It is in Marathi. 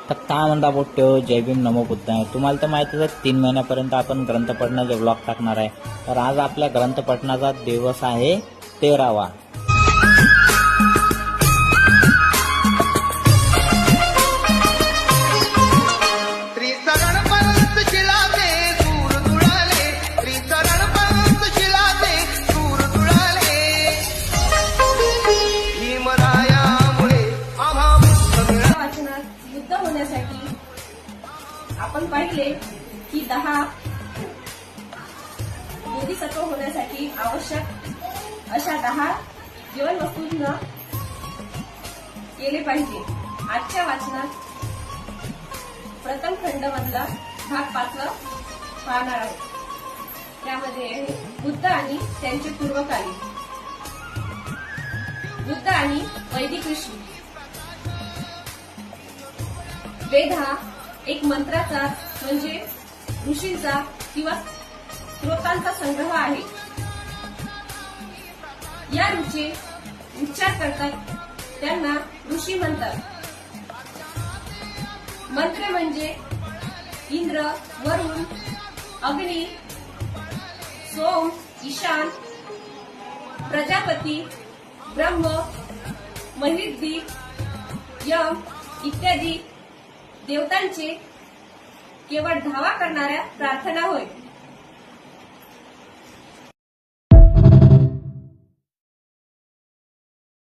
तर काय म्हणता पोट्यो, जय भीम नमो बुद्धाय. तुम्हाला तर माहितीच आहे 3 महिन्यापर्यंत आपण ग्रंथपठणाचे ब्लॉग टाकणार आहे. तर आज आपल्या ग्रंथपठणाचा दिवस आहे 13वा. युद्ध होण्यासाठी आपण पाहिले की 10 बोधिसत्व होण्यासाठी आवश्यक अशा 10 जीवनवस्तूंना केले पाहिजे. आजच्या वाचनात प्रथम खंड मधला भाग 5 पाहणार आहोत. त्यामध्ये बुद्ध आणि त्यांचे पूर्वकालीन. बुद्ध आणि वैदिक ऋषी. वेद हा एक मंत्राचा म्हणजे ऋषींचा किंवा स्त्रोतांचा संग्रह आहे. या ऋषी उच्चार करतात त्यांना ऋषी म्हणतात. मंत्र म्हणजे इंद्र, वरुण, अग्नी, सोम, ईशान, प्रजापती, ब्रह्म, महिर्दी, यम इत्यादी देवतांचे केवळ धावा करणाऱ्या प्रार्थना होय.